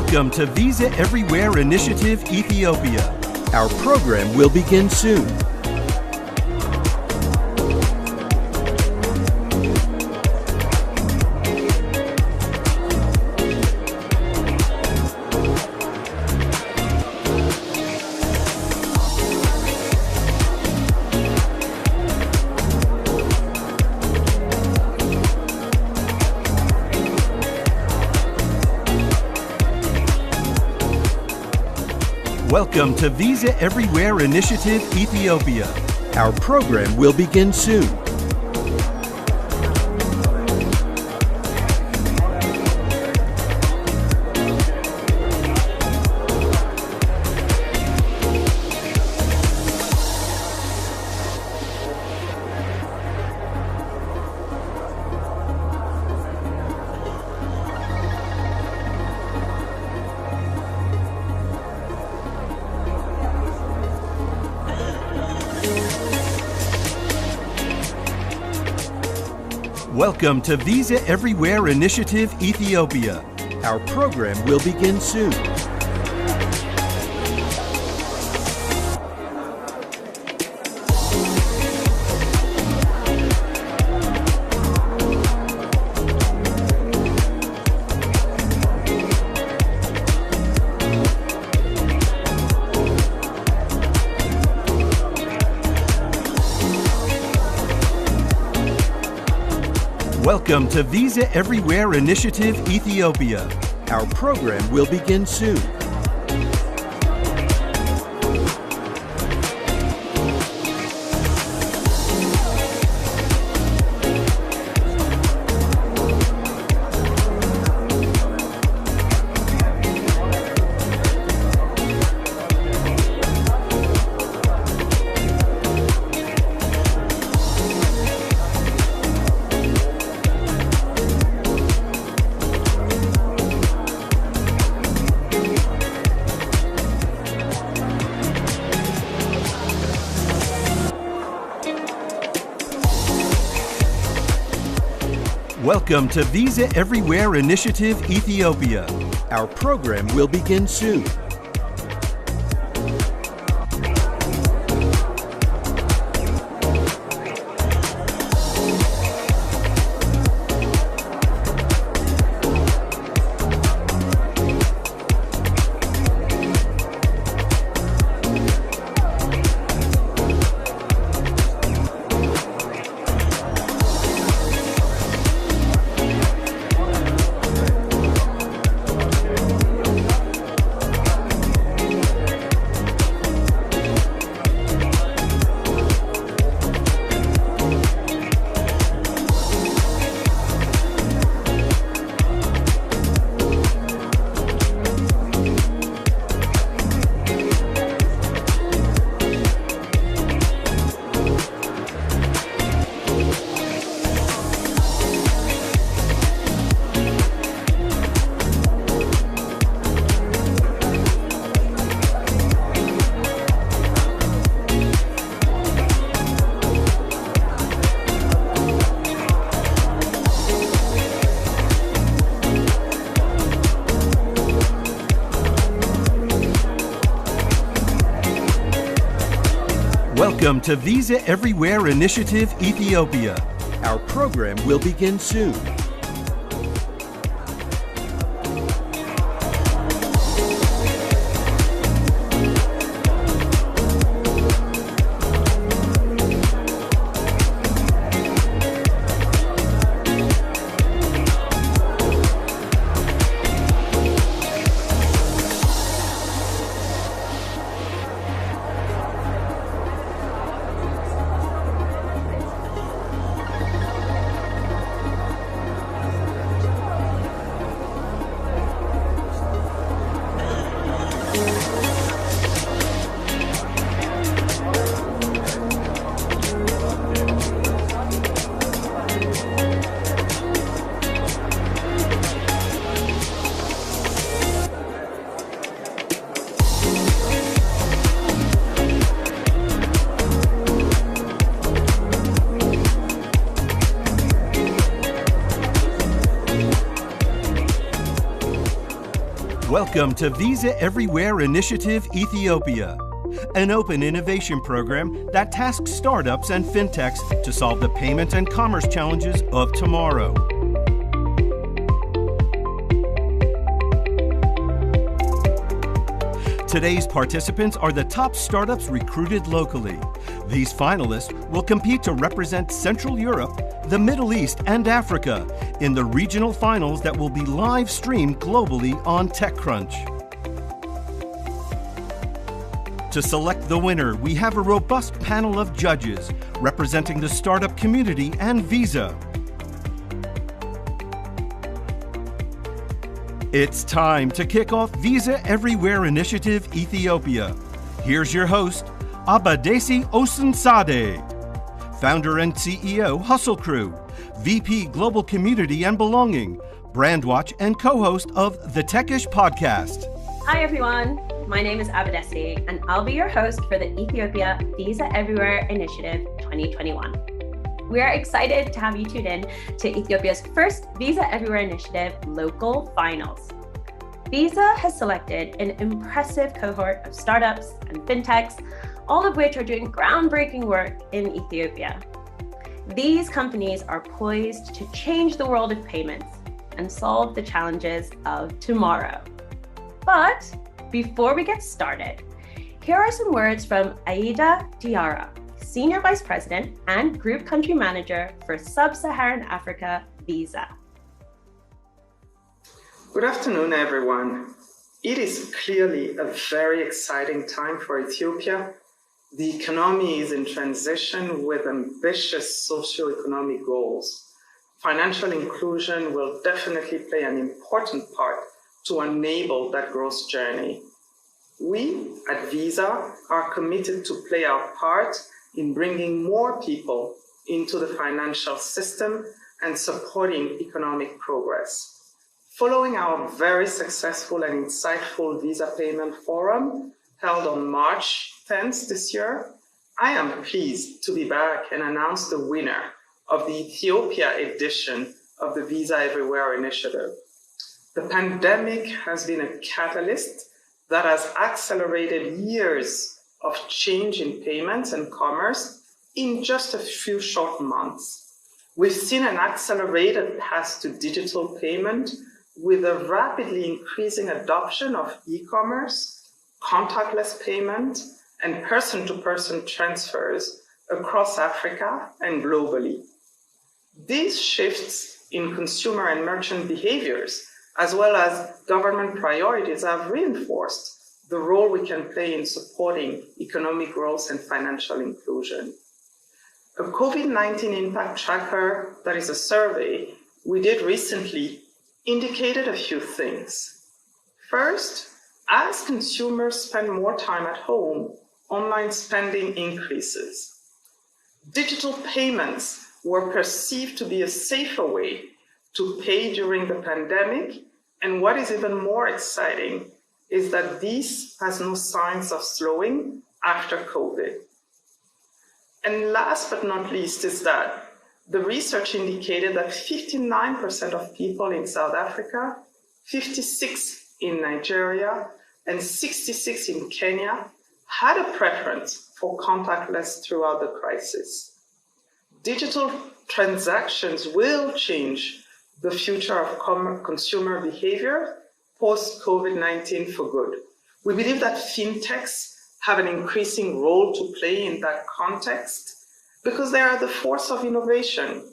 Welcome to Visa Everywhere Initiative Ethiopia. Our program will begin soon. Welcome to Visa Everywhere Initiative Ethiopia. Our program will begin soon. Welcome to Visa Everywhere Initiative Ethiopia. Our program will begin soon. Welcome to Visa Everywhere Initiative Ethiopia. Our program will begin soon. Welcome to Visa Everywhere Initiative Ethiopia. Our program will begin soon. Welcome to Visa Everywhere Initiative Ethiopia. Our program will begin soon. Welcome to Visa Everywhere Initiative Ethiopia, an open innovation program that tasks startups and fintechs to solve the payment and commerce challenges of tomorrow. Today's participants are the top startups recruited locally. These finalists will compete to represent Central Europe, the Middle East, and Africa in the regional finals that will be live streamed globally on TechCrunch. To select the winner, we have a robust panel of judges representing the startup community and Visa. It's time to kick off Visa Everywhere Initiative Ethiopia. Here's your host, Abadesi Osunsade, founder and CEO, Hustle Crew, VP Global Community and Belonging, Brandwatch, and co-host of the Techish podcast. Hi everyone, my name is Abadesi, and I'll be your host for the Ethiopia Visa Everywhere Initiative 2021. We are excited to have you tuned in to Ethiopia's first Visa Everywhere Initiative local finals. Visa has selected an impressive cohort of startups and fintechs, all of which are doing groundbreaking work in Ethiopia. These companies are poised to change the world of payments and solve the challenges of tomorrow. But before we get started, here are some words from Aida Diarra, Senior Vice President and Group Country Manager for Sub-Saharan Africa, Visa. Good afternoon, everyone. It is clearly a very exciting time for Ethiopia. The economy is in transition with ambitious socio-economic goals. Financial inclusion will definitely play an important part to enable that growth journey. We at Visa are committed to play our part in bringing more people into the financial system and supporting economic progress. Following our very successful and insightful Visa Payment Forum held on March 10th this year, I am pleased to be back and announce the winner of the Ethiopia edition of the Visa Everywhere Initiative. The pandemic has been a catalyst that has accelerated years of change in payments and commerce in just a few short months. We've seen an accelerated path to digital payment with a rapidly increasing adoption of e-commerce, contactless payment, and person-to-person transfers across Africa and globally. These shifts in consumer and merchant behaviors, as well as government priorities, have reinforced the role we can play in supporting economic growth and financial inclusion. A COVID-19 impact tracker, that is a survey we did recently, indicated a few things. First, as consumers spend more time at home, online spending increases. Digital payments were perceived to be a safer way to pay during the pandemic, and what is even more exciting is that this has no signs of slowing after COVID. And last but not least is that the research indicated that 59% of people in South Africa, 56% in Nigeria, and 66% in Kenya had a preference for contactless throughout the crisis. Digital transactions will change the future of consumer behavior post-COVID-19 for good. We believe that fintechs have an increasing role to play in that context because they are the force of innovation.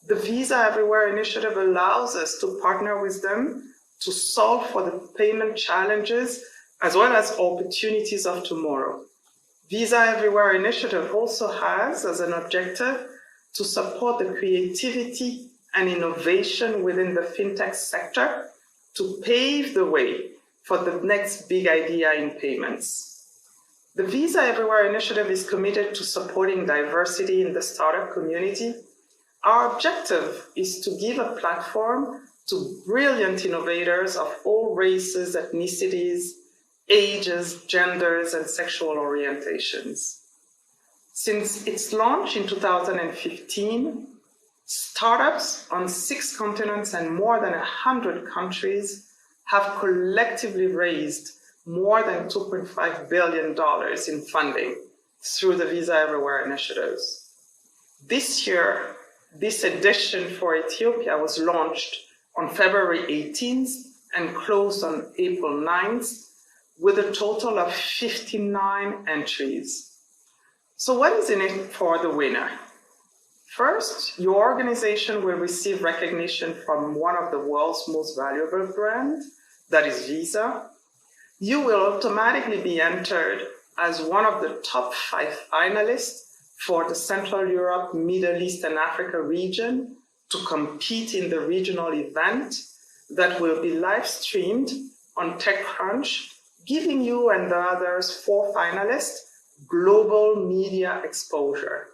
The Visa Everywhere Initiative allows us to partner with them to solve for the payment challenges as well as opportunities of tomorrow. Visa Everywhere Initiative also has as an objective to support the creativity and innovation within the fintech sector to pave the way for the next big idea in payments. The Visa Everywhere Initiative is committed to supporting diversity in the startup community. Our objective is to give a platform to brilliant innovators of all races, ethnicities, ages, genders, and sexual orientations. Since its launch in 2015, startups on 6 continents and more than 100 countries have collectively raised more than $2.5 billion in funding through the Visa Everywhere initiatives. This year, this edition for Ethiopia was launched on February 18th and closed on April 9th with a total of 59 entries. So what is in it for the winner? First, your organization will receive recognition from one of the world's most valuable brands, that is Visa. You will automatically be entered as one of the top 5 finalists for the Central Europe, Middle East, and Africa region to compete in the regional event that will be live streamed on TechCrunch, giving you and the others 4 finalists global media exposure.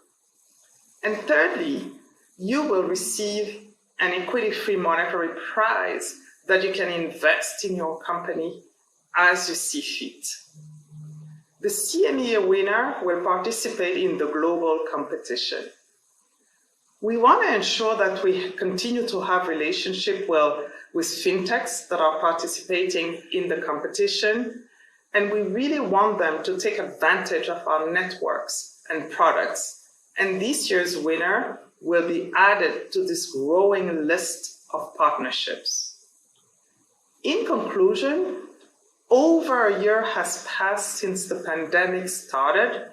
And thirdly, you will receive an equity-free monetary prize that you can invest in your company as you see fit. The CMEA winner will participate in the global competition. We want to ensure that we continue to have relationship with fintechs that are participating in the competition, and we really want them to take advantage of our networks and products. And this year's winner will be added to this growing list of partnerships. In conclusion, over a year has passed since the pandemic started,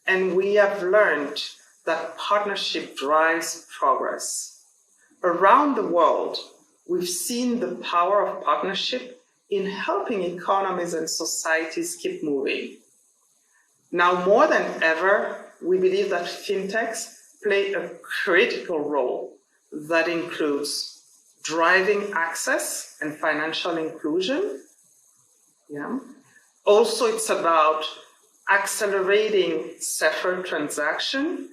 and we have learned that partnership drives progress. Around the world, we've seen the power of partnership in helping economies and societies keep moving. Now more than ever, we believe that fintechs play a critical role that includes driving access and financial inclusion. Also, it's about accelerating safer transaction,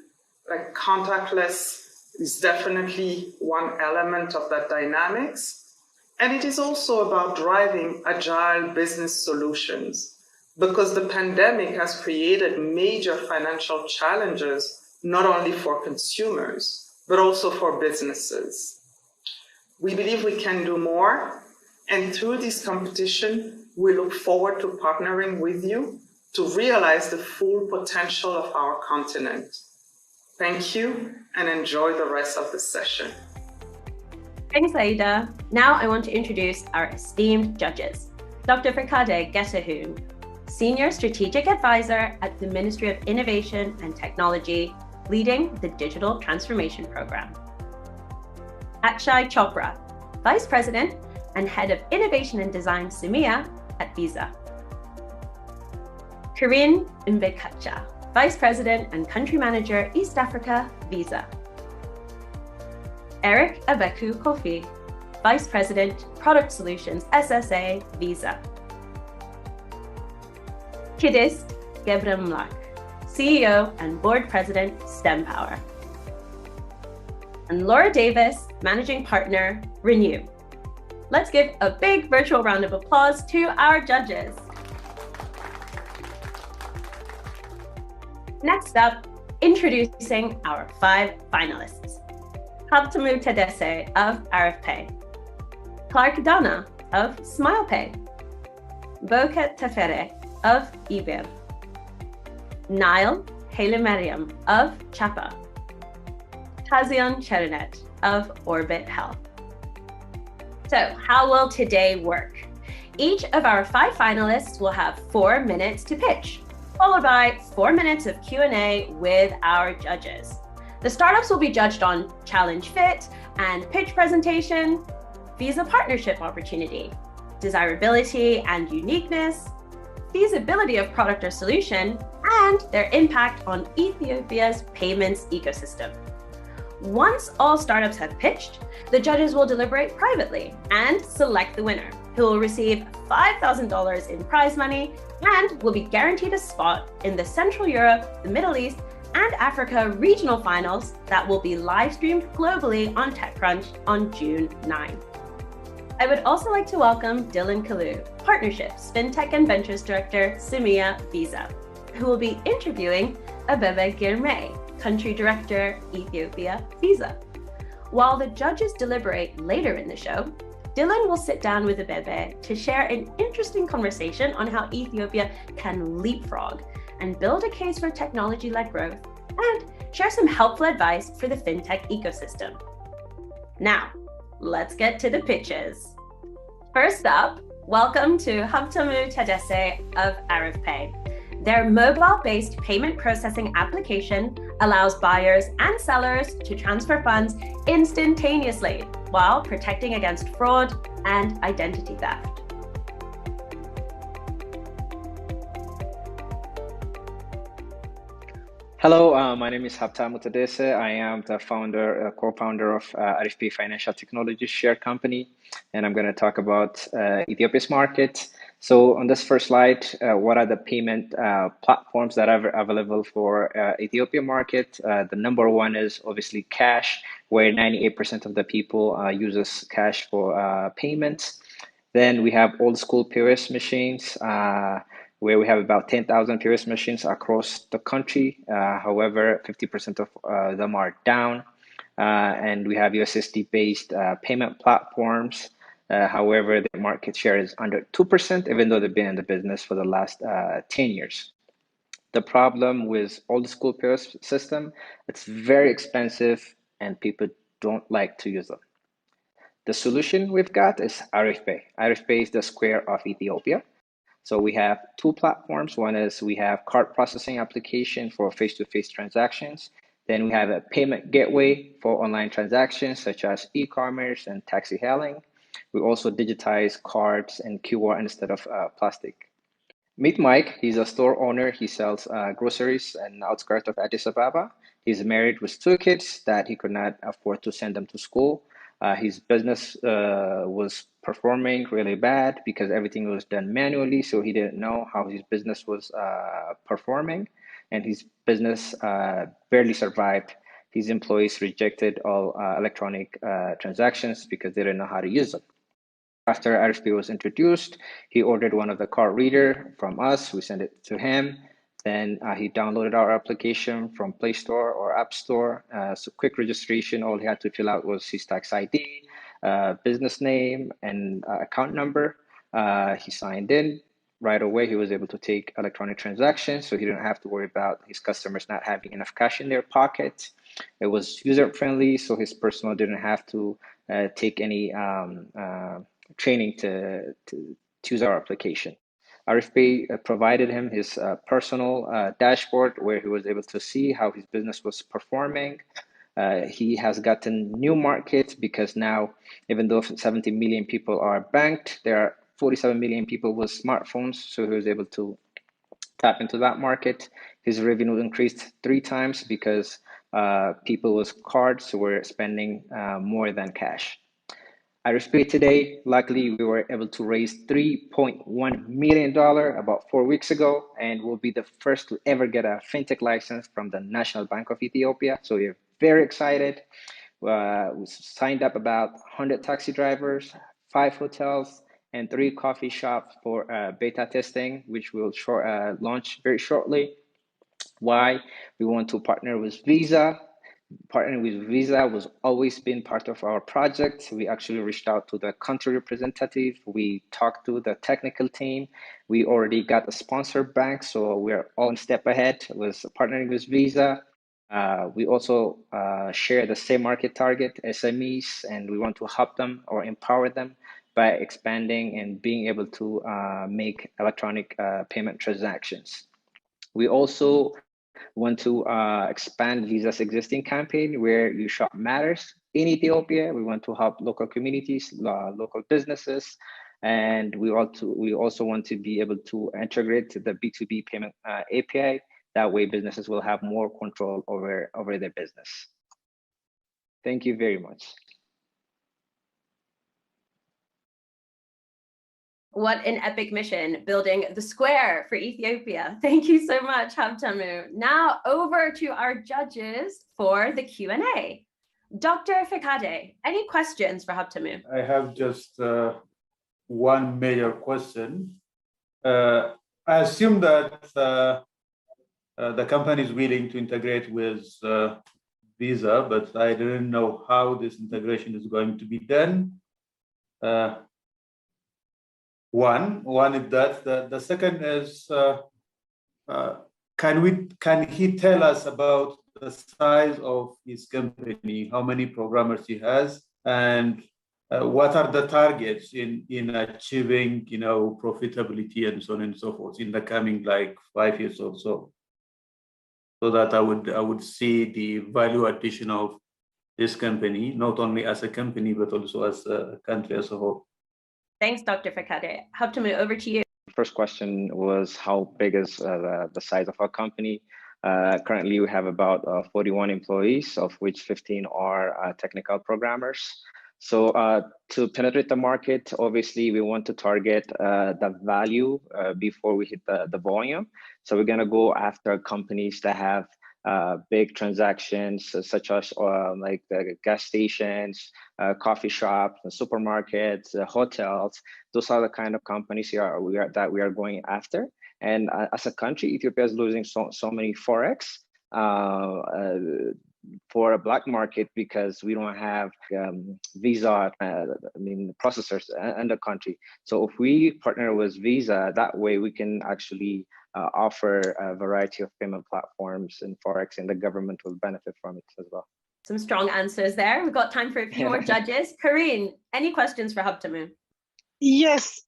like contactless is definitely one element of that dynamics. And it is also about driving agile business solutions, because the pandemic has created major financial challenges, not only for consumers, but also for businesses. We believe we can do more, and through this competition, we look forward to partnering with you to realize the full potential of our continent. Thank you, and enjoy the rest of the session. Thanks, Aida. Now I want to introduce our esteemed judges. Dr. Fikade Getahun, Senior Strategic Advisor at the Ministry of Innovation and Technology, leading the Digital Transformation Program. Akshay Chopra, Vice President and Head of Innovation and Design CEMEA at Visa. Corinne Mbekacha, Vice President and Country Manager, East Africa, Visa. Eric Abeku Kofi, Vice President, Product Solutions, SSA, Visa. Kidist Gebramlak, CEO and Board President, STEMpower. And Laura Davis, Managing Partner, Renew. Let's give a big virtual round of applause to our judges. Next up, introducing our 5 finalists. Habtamu Tedese of ArifPay, Clark Dana of SmilePay, Boket Tefere of eBay, Niall Haile-Mariam of Chapa, Tazion Cherenet of Orbit Health. So how will today work? Each of our 5 finalists will have 4 minutes to pitch, followed by 4 minutes of Q&A with our judges. The startups will be judged on challenge fit and pitch presentation, Visa partnership opportunity, desirability and uniqueness, feasibility of product or solution, and their impact on Ethiopia's payments ecosystem. Once all startups have pitched, the judges will deliberate privately and select the winner, who will receive $5,000 in prize money and will be guaranteed a spot in the Central Europe, the Middle East, and Africa regional finals that will be live streamed globally on TechCrunch on June 9. I would also like to welcome Dylan Kalu, Partnerships, Fintech and Ventures Director, CEMEA Visa, who will be interviewing Abebe Girmay, Country Director, Ethiopia Visa. While the judges deliberate later in the show, Dylan will sit down with Abebe to share an interesting conversation on how Ethiopia can leapfrog and build a case for technology-led growth, and share some helpful advice for the fintech ecosystem. Now, let's get to the pitches. First up, welcome to Habtamu Tadesse of ArifPay. Their mobile-based payment processing application allows buyers and sellers to transfer funds instantaneously while protecting against fraud and identity theft. Hello, my name is Habtamu Tadesse. I am the co-founder of ArifPay Financial Technology Share Company, and I'm going to talk about Ethiopia's market. So on this first slide, what are the payment platforms that are available for Ethiopia market? The number one is obviously cash, where 98% of the people uses cash for payments. Then we have old school POS machines, where we have about 10,000 POS machines across the country. However, 50% of them are down. And we have USSD-based payment platforms. However, the market share is under 2%, even though they've been in the business for the last 10 years. The problem with old school POS system, it's very expensive and people don't like to use them. The solution we've got is ArifPay. ArifPay is the Square of Ethiopia. So we have two platforms. One is we have card processing application for face-to-face transactions. Then we have a payment gateway for online transactions such as e-commerce and taxi hailing. We also digitize cards and QR instead of plastic. Meet Mike. He's a store owner. He sells groceries in the outskirts of Addis Ababa. He's married with two kids that he could not afford to send them to school. His business was performing really bad because everything was done manually, so he didn't know how his business was performing, and his business barely survived. His employees rejected all electronic transactions because they didn't know how to use them. After ArifPay was introduced, he ordered one of the card reader from us. We sent it to him. Then he downloaded our application from Play Store or App Store. So quick registration, all he had to fill out was his tax ID, business name, and account number. He signed in. Right away, he was able to take electronic transactions, so he didn't have to worry about his customers not having enough cash in their pocket. It was user-friendly, so his personnel didn't have to take any training to use our application. ArifPay provided him his personal dashboard where he was able to see how his business was performing. He has gotten new markets because now, even though 70 million people are banked, there are 47 million people with smartphones, so he was able to tap into that market. His revenue increased 3 times because people with cards were spending more than cash. ArifPay today, luckily, we were able to raise $3.1 million about 4 weeks ago, and we'll be the first to ever get a fintech license from the National Bank of Ethiopia. So we're very excited. We signed up about 100 taxi drivers, 5 hotels, and 3 coffee shops for beta testing, which will launch very shortly. Why? We want to partner with Visa. Partnering with Visa was always been part of our project. We actually reached out to the country representative. We talked to the technical team. We already got a sponsor bank, so we're all one step ahead with partnering with Visa. We also share the same market target, SMEs, and we want to help them or empower them by expanding and being able to make electronic payment transactions. We also want to expand Visa's existing campaign where you shop matters in Ethiopia. We want to help local communities, local businesses, and we also want to be able to integrate the B2B payment API. That way businesses will have more control over their business. Thank you very much. What an epic mission, building the Square for Ethiopia. Thank you so much, Habtamu. Now over to our judges for the Q&A. Dr. Fikade, any questions for Habtamu? I have just one major question. I assume that the company is willing to integrate with Visa, but I didn't know how this integration is going to be done. One is that. The second is, can he tell us about the size of his company, how many programmers he has, and what are the targets in achieving, profitability and so on and so forth in the coming 5 years or so, so that I would see the value addition of this company, not only as a company but also as a country as a whole. Thanks, Dr. Fakade. Habtamu, over to you. First question was how big is the size of our company? Currently, we have about 41 employees, of which 15 are technical programmers. So to penetrate the market, obviously, we want to target the value before we hit the volume. So we're going to go after companies that have big transactions, such as like gas stations, coffee shops, supermarkets, hotels. Those are the kind of companies that we are going after. And as a country, Ethiopia is losing so many forex for a black market because we don't have Visa, processors in the country. So if we partner with Visa, that way we can actually offer a variety of payment platforms and forex, and the government will benefit from it as well. Some strong answers there. We've got time for a few more judges. Karine, any questions for Habtamu? Yes.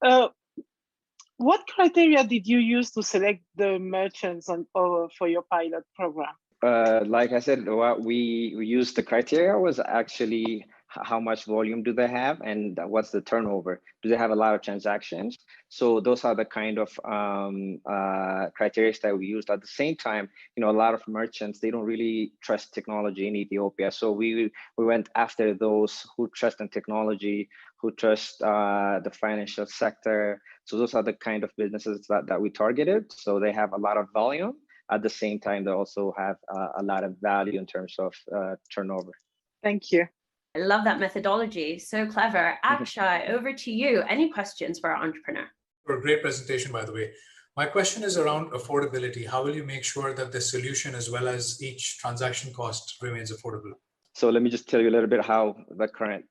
What criteria did you use to select the merchants for your pilot program? Like I said, what we used, the criteria was actually how much volume do they have and what's the turnover? Do they have a lot of transactions? So those are the kind of criteria that we used. At the same time, a lot of merchants, they don't really trust technology in Ethiopia. So we went after those who trust in technology, who trust the financial sector. So those are the kind of businesses that we targeted. So they have a lot of volume. At the same time, they also have a lot of value in terms of turnover. Thank you. I love that methodology. So clever. Akshay, over to you. Any questions for our entrepreneur? For a great presentation, by the way. My question is around affordability. How will you make sure that the solution as well as each transaction cost remains affordable? So let me just tell you a little bit how the current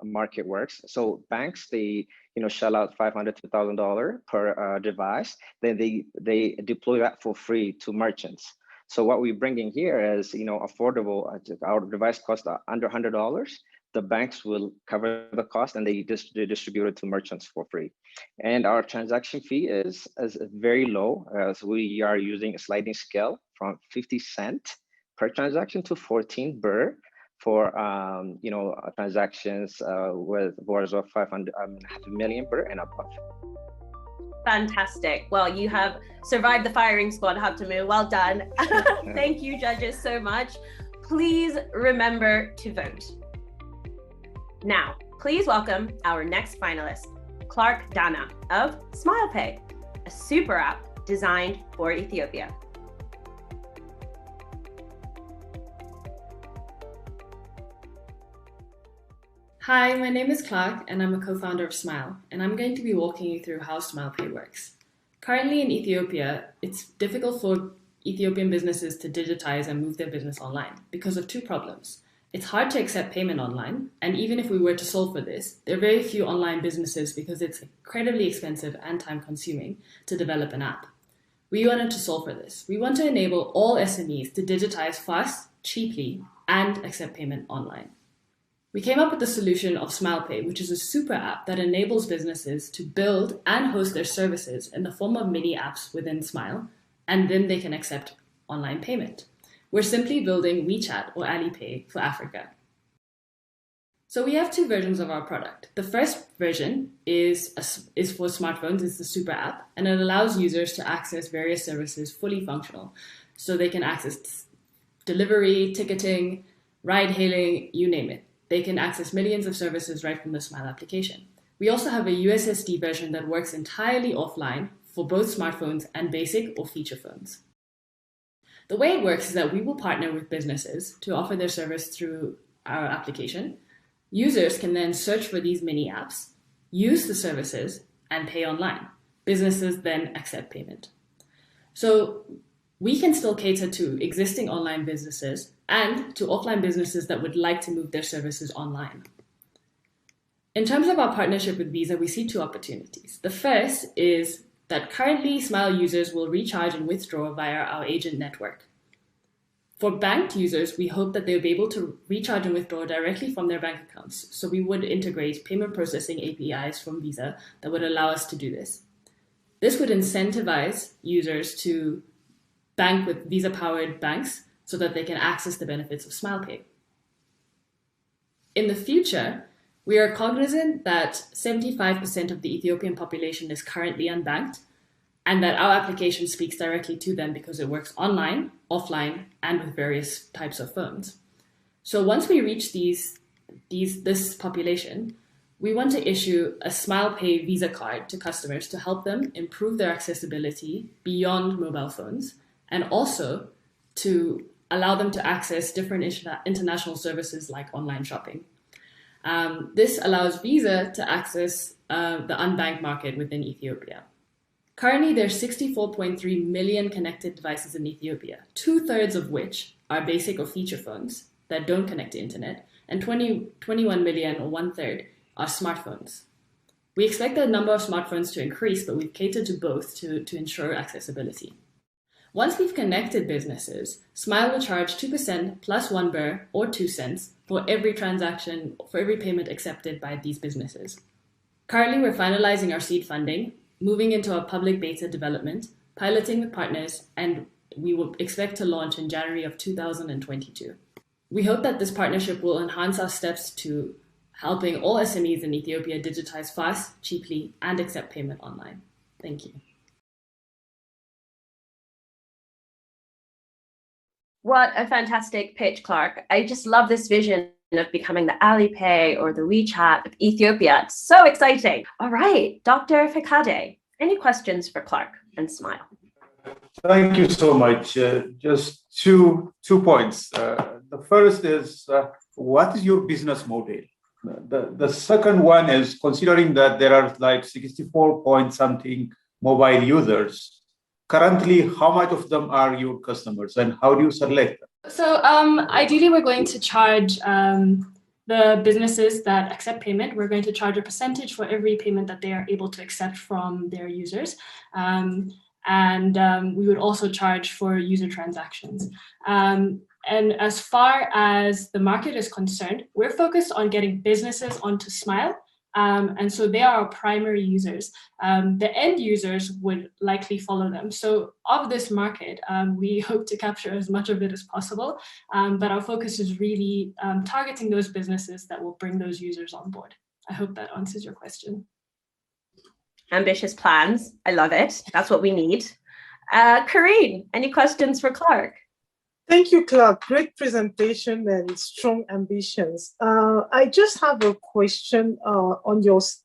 market works. So banks, they shell out $500 to $1,000 per device. Then they deploy that for free to merchants. So what we bring in here is affordable. Our device costs under $100. The banks will cover the cost and they distribute it to merchants for free. And our transaction fee is very low. So we are using a sliding scale from 50 cents per transaction to 14 birr for transactions with worth of 500,000 birr and above. Fantastic. Well, you have survived the firing squad, Habtamu. Well done. Thank you, judges, so much. Please remember to vote. Now, please welcome our next finalist, Clark Dana of SmilePay, a super app designed for Ethiopia. Hi, my name is Clark and I'm a co-founder of Smile, and I'm going to be walking you through how SmilePay works. Currently in Ethiopia, it's difficult for Ethiopian businesses to digitize and move their business online because of two problems. It's hard to accept payment online, and even if we were to solve for this, there are very few online businesses because it's incredibly expensive and time-consuming to develop an app. We wanted to solve for this. We want to enable all SMEs to digitize fast, cheaply, and accept payment online. We came up with the solution of SmilePay, which is a super app that enables businesses to build and host their services in the form of mini apps within Smile, and then they can accept online payment. We're simply building WeChat or AliPay for Africa. So we have two versions of our product. The first version is for smartphones. It's the super app, and it allows users to access various services fully functional. So they can access delivery, ticketing, ride hailing, you name it. They can access millions of services right from the Smile application. We also have a USSD version that works entirely offline for both smartphones and basic or feature phones. The way it works is that we will partner with businesses to offer their service through our application. Users can then search for these mini apps, use the services, and pay online. Businesses then accept payment. So we can still cater to existing online businesses and to offline businesses that would like to move their services online. In terms of our partnership with Visa, we see two opportunities. The first is that currently Smile users will recharge and withdraw via our agent network. For banked users, we hope that they'll be able to recharge and withdraw directly from their bank accounts. So we would integrate payment processing APIs from Visa that would allow us to do this. This would incentivize users to bank with Visa-powered banks so that they can access the benefits of SmilePay. In the future, we are cognizant that 75% of the Ethiopian population is currently unbanked, and that our application speaks directly to them because it works online, offline, and with various types of phones. So once we reach this population, we want to issue a SmilePay Visa card to customers to help them improve their accessibility beyond mobile phones, and also to allow them to access different international services like online shopping. This allows Visa to access the unbanked market within Ethiopia. Currently, there are 64.3 million connected devices in Ethiopia, 2/3 of which are basic or feature phones that don't connect to internet, and 21 million, or 1/3, are smartphones. We expect the number of smartphones to increase, but we've catered to both to ensure accessibility. Once we've connected businesses, Smile will charge 2% plus 1 birr or 2 cents for every transaction, for every payment accepted by these businesses. Currently, we're finalizing our seed funding, moving into our public beta development, piloting with partners, and we will expect to launch in January of 2022. We hope that this partnership will enhance our steps to helping all SMEs in Ethiopia digitize fast, cheaply, and accept payment online. Thank you. What a fantastic pitch, Clark. I just love this vision of becoming the AliPay or the WeChat of Ethiopia. It's so exciting. All right, Dr. Fikade, any questions for Clark and Smile? Thank you so much. Just two points. The first is, what is your business model? The second one is, considering that there are like 64 point something mobile users, currently, how much of them are your customers and how do you select them? So ideally, we're going to charge the businesses that accept payment. We're going to charge a percentage for every payment that they are able to accept from their users. And we would also charge for user transactions. And as far as the market is concerned, we're focused on getting businesses onto Smile. And so they are our primary users. The end users would likely follow them. So of this market, we hope to capture as much of it as possible. But our focus is really targeting those businesses that will bring those users on board. I hope that answers your question. Ambitious plans. I love it. That's what we need. Karine, any questions for Clark? Thank you, Clark. Great presentation and strong ambitions. I just have a question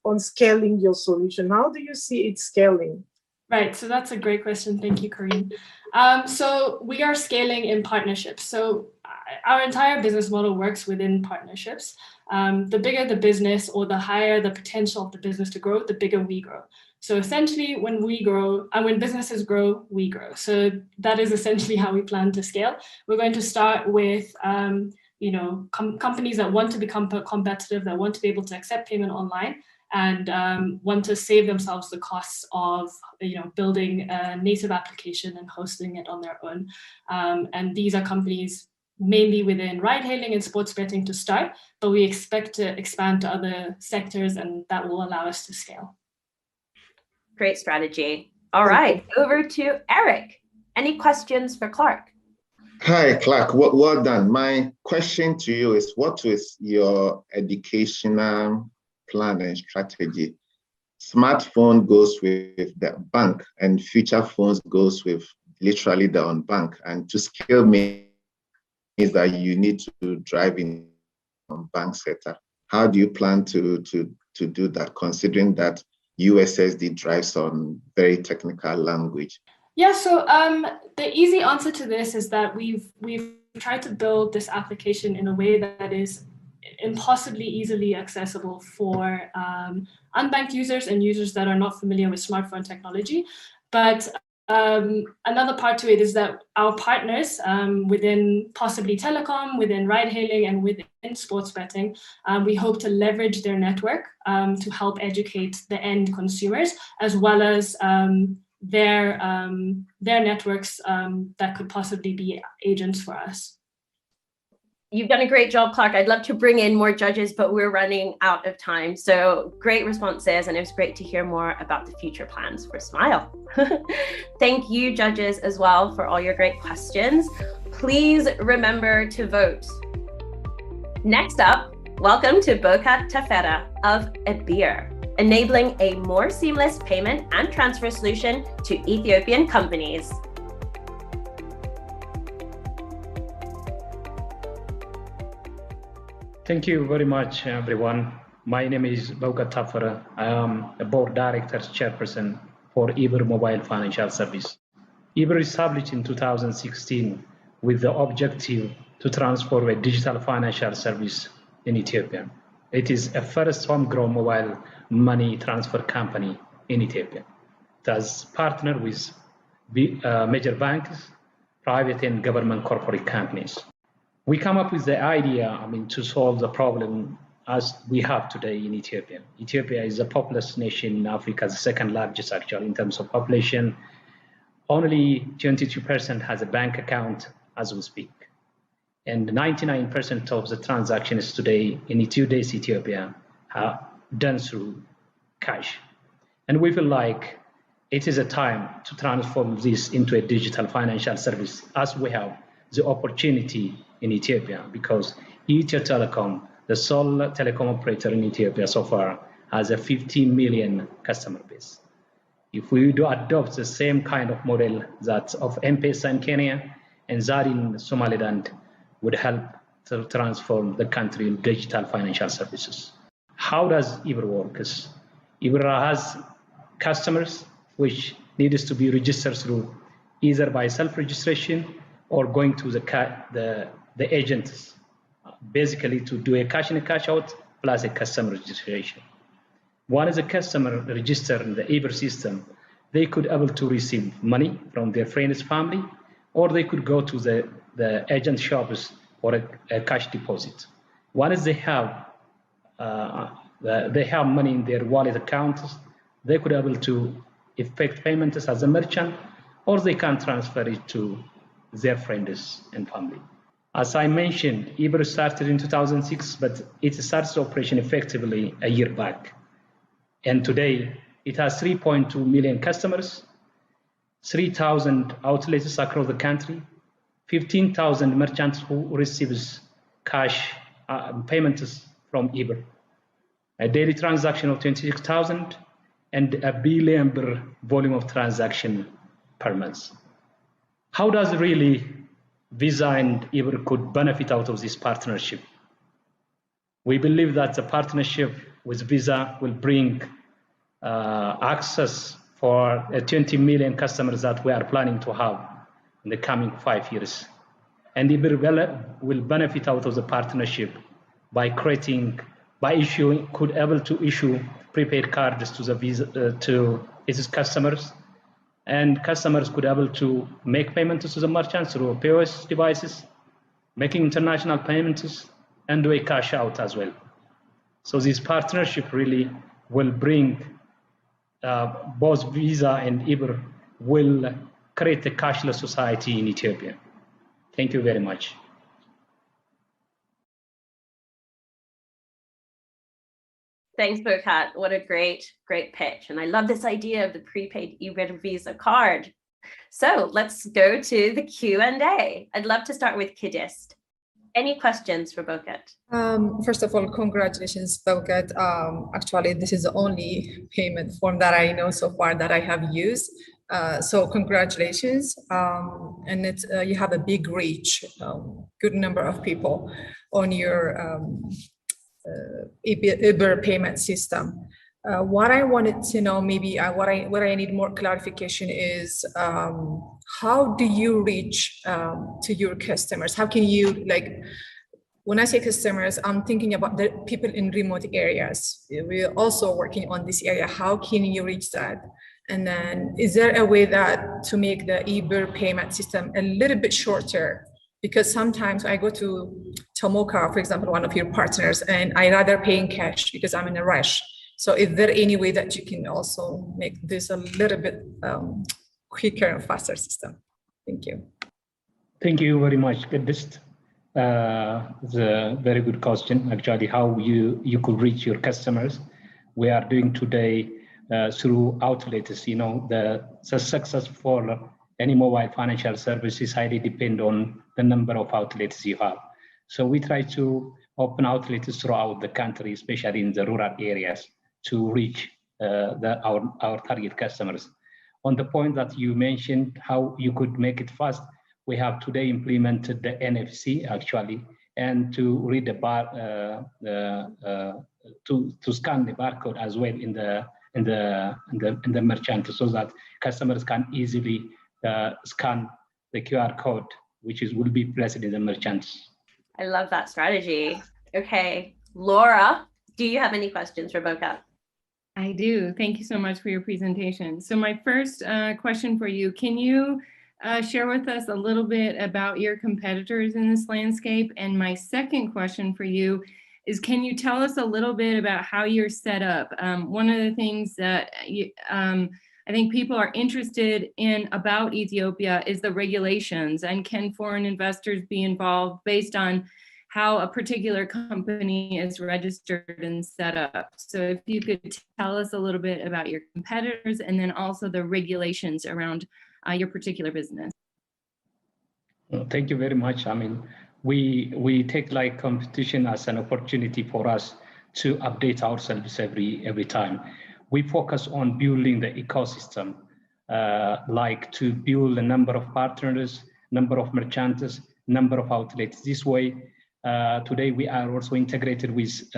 on scaling your solution. How do you see it scaling? Right, so that's a great question. Thank you, Karine. So we are scaling in partnerships. So our entire business model works within partnerships. The bigger the business or the higher the potential of the business to grow, the bigger we grow. So essentially, when we grow, and when businesses grow, we grow. So that is essentially how we plan to scale. We're going to start with companies that want to become competitive, that want to be able to accept payment online, and want to save themselves the costs of building a native application and hosting it on their own. And these are companies mainly within ride hailing and sports betting to start, but we expect to expand to other sectors, and that will allow us to scale. Great strategy. All right, over to Eric. Any questions for Clark? Hi, Clark. Well done. My question to you is, what is your educational plan and strategy? Smartphone goes with the bank, and feature phones goes with literally the unbank. And to scale means that you need to drive in on bank setup. How do you plan to do that, considering that USSD drives on very technical language? Yeah, so the easy answer to this is that we've tried to build this application in a way that is impossibly easily accessible for unbanked users and users that are not familiar with smartphone technology. But another part to it is that our partners within possibly telecom, within ride hailing, and within sports betting, we hope to leverage their network to help educate the end consumers, as well as their networks that could possibly be agents for us. You've done a great job, Clark. I'd love to bring in more judges, but we're running out of time. So great responses, and it was great to hear more about the future plans for Smile. Thank you, judges, as well, for all your great questions. Please remember to vote. Next up, welcome to Bocat Tafera of Ebir, enabling a more seamless payment and transfer solution to Ethiopian companies. Thank you very much, everyone. My name is Bocat Tafera. I am a board director chairperson for Ebir Mobile Financial Service. Ebir established in 2016 with the objective to transform a digital financial service in Ethiopia. It is a first homegrown mobile money transfer company in Ethiopia. It has partnered with major banks, private and government corporate companies. We come up with the idea, to solve the problem as we have today in Ethiopia. Ethiopia is a populous nation in Africa, the second largest actually in terms of population. Only 22% has a bank account as we speak. And 99% of the transactions today in today's Ethiopia are done through cash. And we feel like it is a time to transform this into a digital financial service as we have the opportunity in Ethiopia, because Ethio Telecom, the sole telecom operator in Ethiopia so far, has a 15 million customer base. If we do adopt the same kind of model that of M-Pesa in Kenya and that in Somaliland, would help to transform the country in digital financial services. How does Ebir work? Ebir has customers which needs to be registered through either by self-registration or going to the agents, basically to do a cash in and cash out plus a customer registration. One is a customer registered in the Ebir system, they could able to receive money from their friends, family, or they could go to the agent shops for a cash deposit. One is they have money in their wallet accounts, they could able to effect payments as a merchant, or they can transfer it to their friends and family. As I mentioned, Ebir started in 2006, but it started operation effectively a year back. And today, it has 3.2 million customers, 3,000 outlets across the country, 15,000 merchants who receives cash payments from Ebir, a daily transaction of 26,000, and a billion volume of transaction per month. How does really Visa and Ebir could benefit out of this partnership? We believe that the partnership with Visa will bring access for 20 million customers that we are planning to have in the coming 5 years. And Ebir will benefit out of the partnership by able to issue prepaid cards to the Visa to its customers. And customers could be able to make payments to the merchants through POS devices, making international payments, and do a cash out as well. So this partnership really will bring both Visa and Ebir will create a cashless society in Ethiopia. Thank you very much. Thanks, Bocat. What a great pitch. And I love this idea of the prepaid Ebir Visa card. So let's go to the Q&A. I'd love to start with Kidist. Any questions for Bocat? First of all, congratulations, Bocat. Actually, this is the only payment form that I know so far that I have used. So congratulations. And you have a big reach, good number of people on your Ebir payment system. What I wanted to know, maybe what I need more clarification is, how do you reach to your customers? How can you, when I say customers, I'm thinking about the people in remote areas. We're also working on this area. How can you reach that? And then is there a way that to make the Uber payment system a little bit shorter? Because sometimes I go to Tomoka, for example, one of your partners, and I rather pay in cash because I'm in a rush. So is there any way that you can also make this a little bit quicker and faster system? Thank you. Thank you very much. It's a very good question, actually, how you could reach your customers. We are doing today through outlets. You know, the success for any mobile financial services highly depend on the number of outlets you have. So we try to open outlets throughout the country, especially in the rural areas, to reach our target customers. On the point that you mentioned, how you could make it fast, we have today implemented the NFC actually, and to read the to scan the barcode as well in the merchant, so that customers can easily scan the QR code, which will be placed in the merchants. I love that strategy. Okay, Laura, do you have any questions for Bocat? I do. Thank you so much for your presentation. So my first question for you, can you share with us a little bit about your competitors in this landscape? And my second question for you is, can you tell us a little bit about how you're set up? One of the things that I think people are interested in about Ethiopia is the regulations, and can foreign investors be involved based on how a particular company is registered and set up. So if you could tell us a little bit about your competitors and then also the regulations around your particular business. Well, thank you very much. I mean, we take like competition as an opportunity for us to update ourselves every time. We focus on building the ecosystem, like to build a number of partners, number of merchants, number of outlets. This way, today we are also integrated with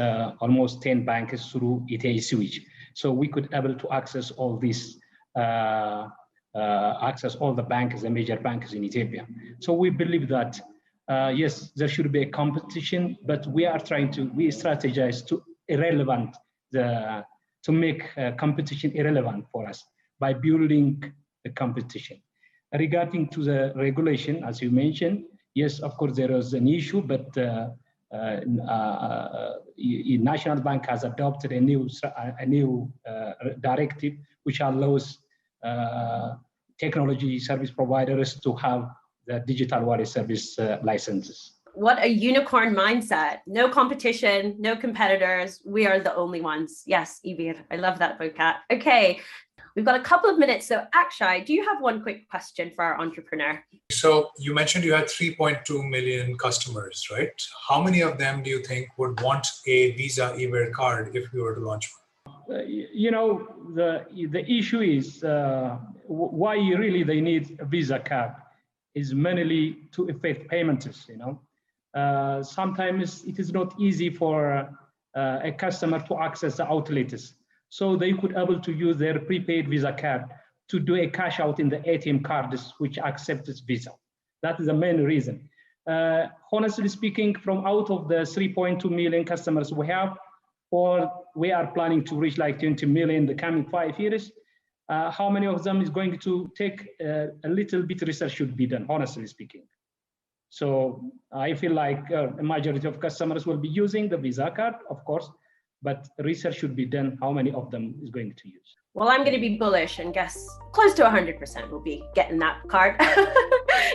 almost 10 banks through ETA switch. So we could able to access all these, access all the banks, the major banks in Ethiopia. So we believe that, yes, there should be a competition, but we strategize to irrelevant, to make competition irrelevant for us by building the competition. Regarding to the regulation, as you mentioned, yes, of course, there is an issue, but National Bank has adopted a new directive which allows technology service providers to have the digital wallet service licenses. What a unicorn mindset. No competition, no competitors. We are the only ones. Yes, Ibir, I love that, Bocat. Okay, we've got a couple of minutes. So Akshay, do you have one quick question for our entrepreneur? So you mentioned you had 3.2 million customers, right? How many of them do you think would want a Visa Ibir card if we were to launch one? You know, the issue is why really they need a Visa card is mainly to effect payments, you know. Sometimes it is not easy for a customer to access the outlets. So they could able to use their prepaid Visa card to do a cash out in the ATM cards which accepts Visa. That is the main reason. Honestly speaking, from out of the 3.2 million customers we have, or we are planning to reach like 20 million in the coming 5 years, how many of them is going to take a little bit research should be done, honestly speaking. So I feel like a majority of customers will be using the Visa card, of course, but research should be done how many of them is going to use. Well, I'm going to be bullish and guess close to 100% will be getting that card.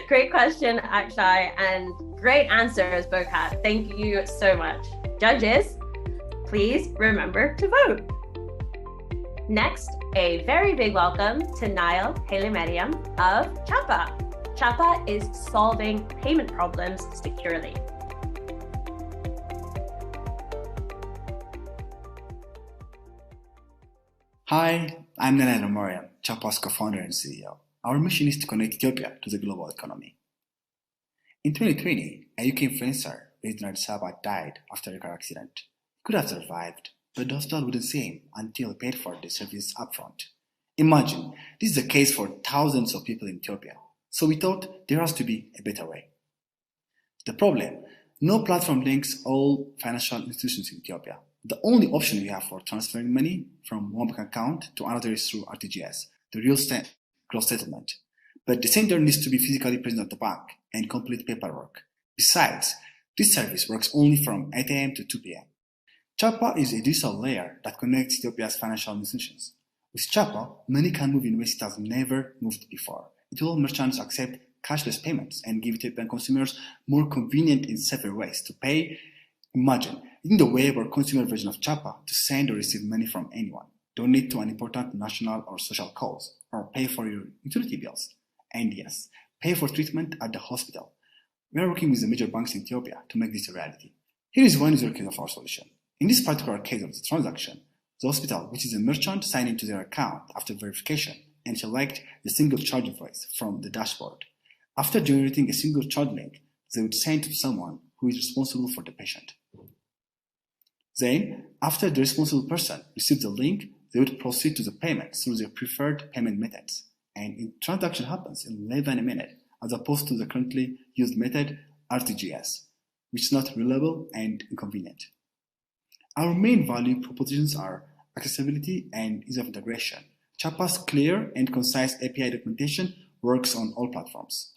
Great question, Akshay, and great answers, Bocat. Thank you so much. Judges, please remember to vote. Next, a very big welcome to Niall Haile-Mariam of Chapa. Chapa is solving payment problems securely. Hi, I'm Niall Haile-Mariam, Chapa's co-founder and CEO. Our mission is to connect Ethiopia to the global economy. In 2020, a UK influencer based in Addis Ababa died after a car accident. He could have survived, but the hospital wouldn't see him until he paid for the service upfront. Imagine, this is the case for thousands of people in Ethiopia. So we thought there has to be a better way. The problem, no platform links all financial institutions in Ethiopia. The only option we have for transferring money from one bank account to another is through RTGS. the real gross settlement. But the sender needs to be physically present at the bank and complete paperwork. Besides, this service works only from 8 a.m. to 2 p.m. Chapa is a digital layer that connects Ethiopia's financial institutions. With Chapa, money can move in ways it has never moved before. It will merchants accept cashless payments and give Ethiopian consumers more convenient and safer ways to pay. Imagine using the web or consumer version of Chapa to send or receive money from anyone, donate to an important national or social cause, or pay for your utility bills. And yes, pay for treatment at the hospital. We are working with the major banks in Ethiopia to make this a reality. Here is one user case of our solution. In this particular case of the transaction, the hospital, which is a merchant, signed into their account after verification and select the single charge invoice from the dashboard. After generating a single charge link, they would send to someone who is responsible for the patient. Then, after the responsible person receives the link, they would proceed to the payment through their preferred payment methods. And the transaction happens in less than a minute, as opposed to the currently used method, RTGS, which is not reliable and inconvenient. Our main value propositions are accessibility and ease of integration. Chapa's clear and concise API documentation works on all platforms.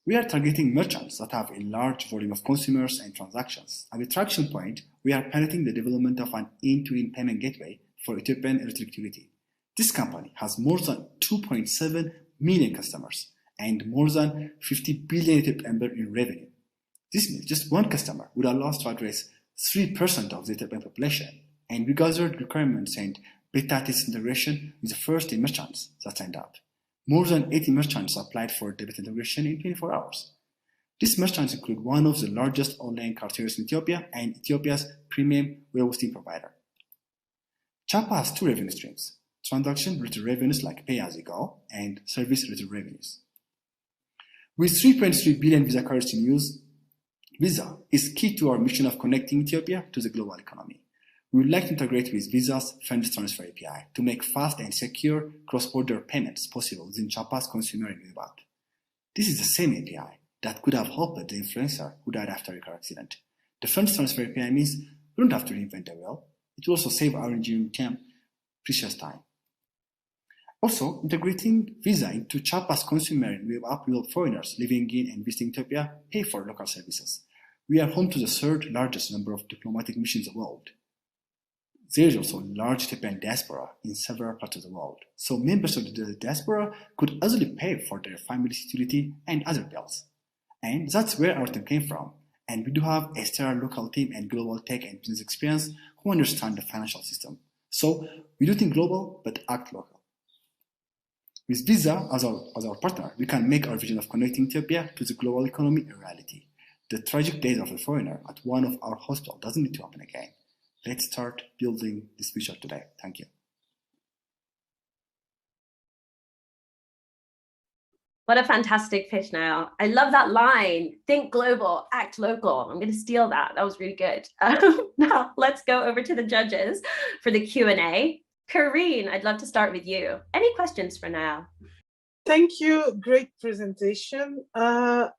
We are targeting merchants that have a large volume of consumers and transactions. At the traction point, we are piloting the development of an end-to-end payment gateway for Ethiopian electric utility. This company has more than 2.7 million customers and more than 50 billion Ethiopian birr in revenue. This means just one customer would allow us to address 3% of the Ethiopian population, and we gathered requirements and beta test integration with the first 10 merchants that signed up. More than 80 merchants applied for debit integration in 24 hours. These merchants include one of the largest online carriers in Ethiopia and Ethiopia's premium web hosting provider. Chapa has two revenue streams: transaction-related revenues like pay-as-you-go and service-related revenues. With 3.3 billion Visa cards in use, Visa is key to our mission of connecting Ethiopia to the global economy. We would like to integrate with Visa's Funds Transfer API to make fast and secure cross-border payments possible within Chapa's consumer and web app. This is the same API that could have helped the influencer who died after a car accident. The Funds Transfer API means we don't have to reinvent the wheel. It will also save our engineering team precious time. Also, integrating Visa into Chapa's consumer and web app will help foreigners living in and visiting Ethiopia pay for local services. We are home to the third largest number of diplomatic missions in the world. There is also a large Ethiopian diaspora in several parts of the world, so members of the diaspora could easily pay for their family's utility and other bills. And that's where our team came from. And we do have a stellar local team and global tech and business experience who understand the financial system. So we do think global, but act local. With Visa as our partner, we can make our vision of connecting Ethiopia to the global economy a reality. The tragic days of a foreigner at one of our hospitals doesn't need to happen again. Let's start building this future today. Thank you. What a fantastic pitch now. I love that line. Think global, act local. I'm going to steal that. That was really good. Now let's go over to the judges for the Q&A. Karine, I'd love to start with you. Any questions for now? Thank you. Great presentation. I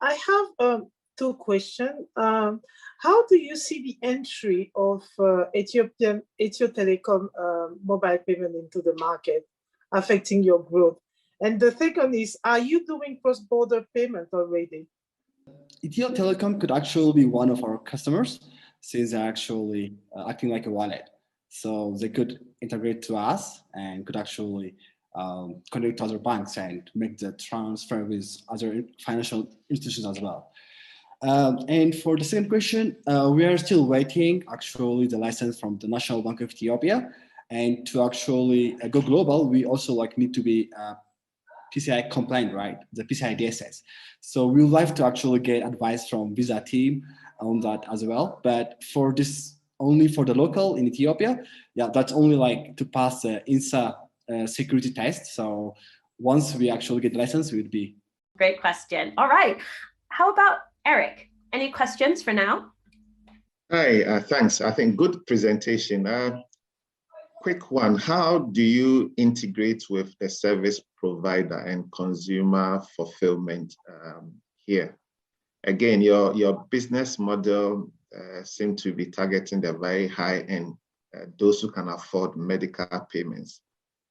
have two questions. How do you see the entry of Ethio Telecom mobile payment into the market affecting your growth? And the second is, are you doing cross-border payment already? Ethio Telecom could actually be one of our customers since they're actually acting like a wallet. So they could integrate to us and could actually connect to other banks and make the transfer with other financial institutions as well. And for the second question, we are still waiting actually the license from the National Bank of Ethiopia. And to actually go global, we also need to be PCI compliant, right? The PCI DSS. So we would like to actually get advice from Visa team on that as well. But for this, only for the local in Ethiopia, yeah, that's only to pass the INSA security test. So once we actually get the license, we would be. Great question. All right. How about Eric? Any questions for now? Hi, thanks. I think good presentation. Quick one, how do you integrate with the service provider and consumer fulfillment here? Again, your business model seems to be targeting the very high end, those who can afford medical payments.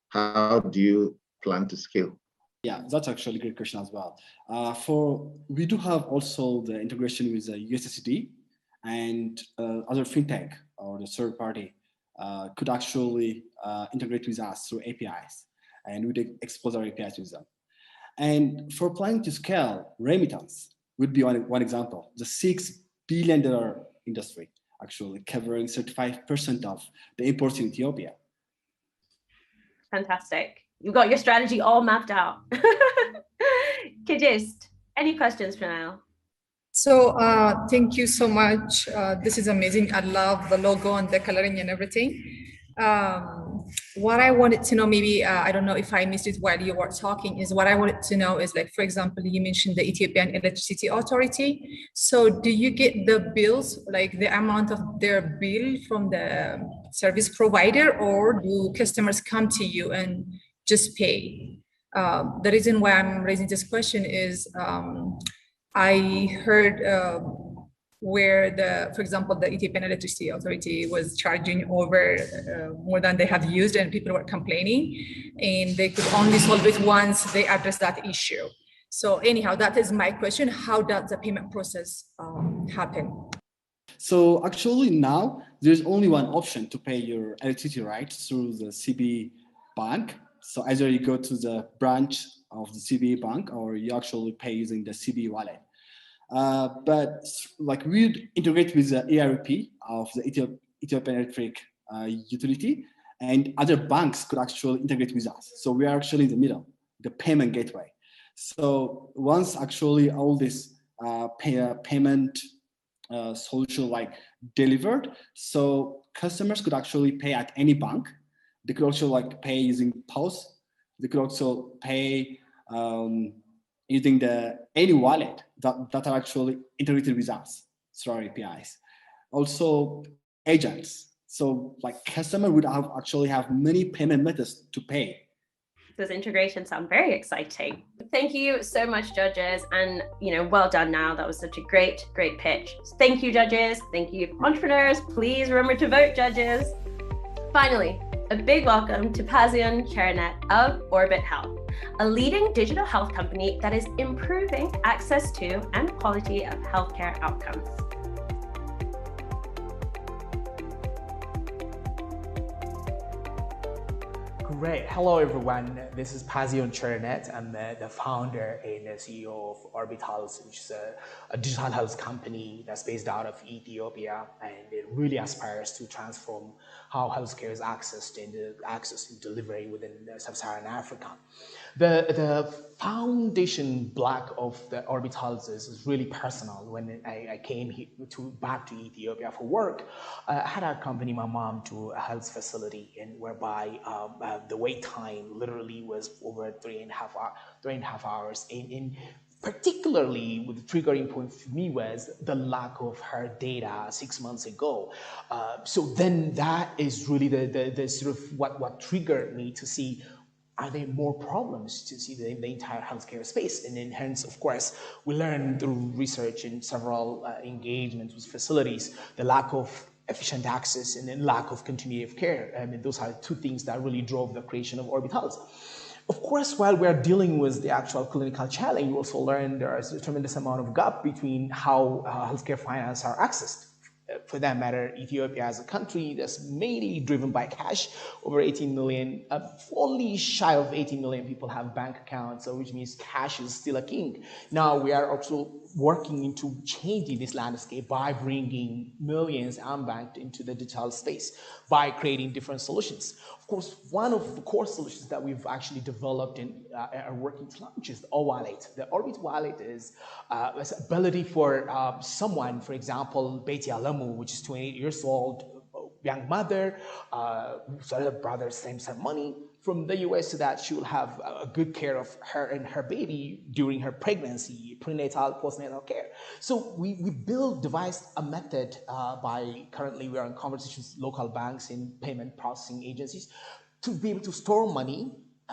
How do you plan to scale? Yeah, that's actually a great question as well. We do have also the integration with the USSD and other fintech or the third party could actually integrate with us through APIs, and we'd expose our APIs with them. And for planning to scale, remittance would be one example. The $6 billion industry, actually covering 35% of the imports in Ethiopia. Fantastic. You've got your strategy all mapped out. Kajist, any questions for now? So thank you so much. This is amazing. I love the logo and the coloring and everything. What I wanted to know, maybe I don't know if I missed it while you were talking, is what I wanted to know is, like, for example, you mentioned the Ethiopian Electricity Authority. So do you get the bills, like the amount of their bill from the service provider, or do customers come to you and just pay? The reason why I'm raising this question is I heard where for example, the Ethiopian Electricity Authority was charging over more than they have used, and people were complaining, and they could only solve it once they address that issue. So anyhow, that is my question. How does the payment process happen? So actually now there's only one option to pay your electricity, right, through the CB bank. So either you go to the branch of the CB bank, or you actually pay using the CB wallet. But like we integrate with the ARIP of the Ethiopian Electric Utility, and other banks could actually integrate with us. So we are actually in the middle, the payment gateway. So once actually all this payment solution like delivered, so customers could actually pay at any bank. They could also like pay using POS. They could also pay using any wallet that are actually integrated with us through our APIs. Also agents. So like customer would actually have many payment methods to pay. Those integrations sound very exciting. Thank you so much, judges, and well done. Now that was such a great pitch. Thank you, judges. Thank you, entrepreneurs. Please remember to vote, judges. Finally, a big welcome to Pazion Cheranet of Orbit Health, a leading digital health company that is improving access to and quality of healthcare outcomes. Great. Hello, everyone. This is Pazion Cheranet. I'm the founder and the CEO of Orbit Health, which is a digital health company that's based out of Ethiopia, and it really aspires to transform how healthcare is accessed and delivery within sub-Saharan Africa. The foundation block of the Orbit Health is really personal. When I came back to Ethiopia for work, I had accompanied my mom to a health facility, and whereby the wait time literally was over 3.5 hours. And particularly, the triggering point for me was the lack of her data 6 months ago. So then that is really the sort of what triggered me to see, are there more problems to see the entire healthcare space? And then hence, of course, we learned through research and several engagements with facilities, the lack of efficient access and then lack of continuity of care. I mean, those are two things that really drove the creation of Orbit Health. Of course, while we're dealing with the actual clinical challenge, we also learned there is a tremendous amount of gap between how healthcare finance are accessed. For that matter, Ethiopia as a country that's mainly driven by cash, over 18 million, only shy of 18 million people have bank accounts, which means cash is still a king. Now we are also working into changing this landscape by bringing millions unbanked into the digital space, by creating different solutions. Of course, one of the core solutions that we've actually developed and are working to launch is the O-Wallet. The Orbit Wallet is this ability for someone, for example, Betty Alamu, which is 28 years old, young mother, her brother sends her money from the US so that she will have a good care of her and her baby during her pregnancy, prenatal, postnatal care. So we devised a method by currently we are in conversations with local banks and payment processing agencies to be able to store money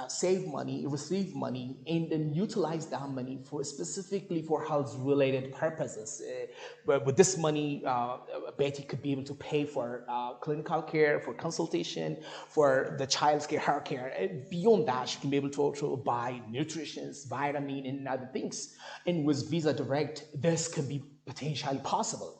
save money, receive money, and then utilize that money for specifically for health-related purposes. But with this money, Betty could be able to pay for clinical care, for consultation, for the child's care, her care. And beyond that, she can be able to also buy nutrition, vitamin, and other things. And with Visa Direct, this could be potentially possible.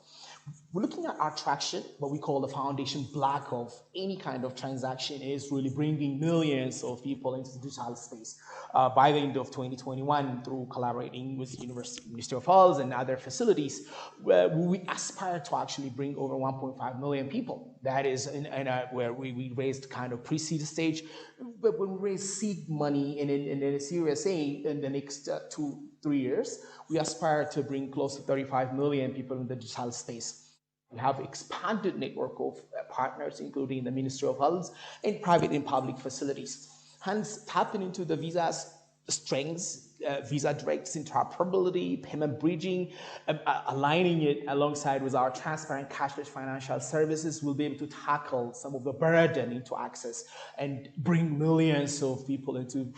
We're looking at our traction, what we call the foundation block of any kind of transaction is really bringing millions of people into the digital space. By the end of 2021, through collaborating with the Ministry of Health and other facilities, we aspire to actually bring over 1.5 million people. That is where we raised kind of pre-seed stage. But when we raise seed money in a Series A in the next 2-3 years, we aspire to bring close to 35 million people in the digital space. We have expanded network of partners, including the Ministry of Health and private and public facilities. Hence, tapping into the Visa's strengths, Visa Direct's interoperability, payment bridging, aligning it alongside with our transparent cashless financial services, we'll be able to tackle some of the burden into access and bring millions of people into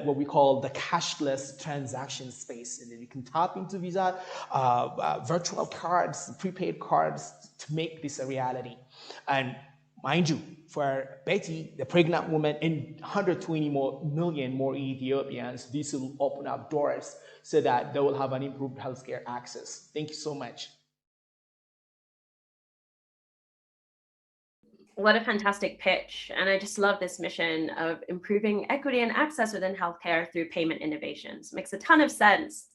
what we call the cashless transaction space. And then you can tap into Visa virtual cards, prepaid cards to make this a reality. And mind you, for Betty, the pregnant woman, and 120 million more Ethiopians, this will open up doors so that they will have an improved healthcare access. Thank you so much. What a fantastic pitch. And I just love this mission of improving equity and access within healthcare through payment innovations. Makes a ton of sense.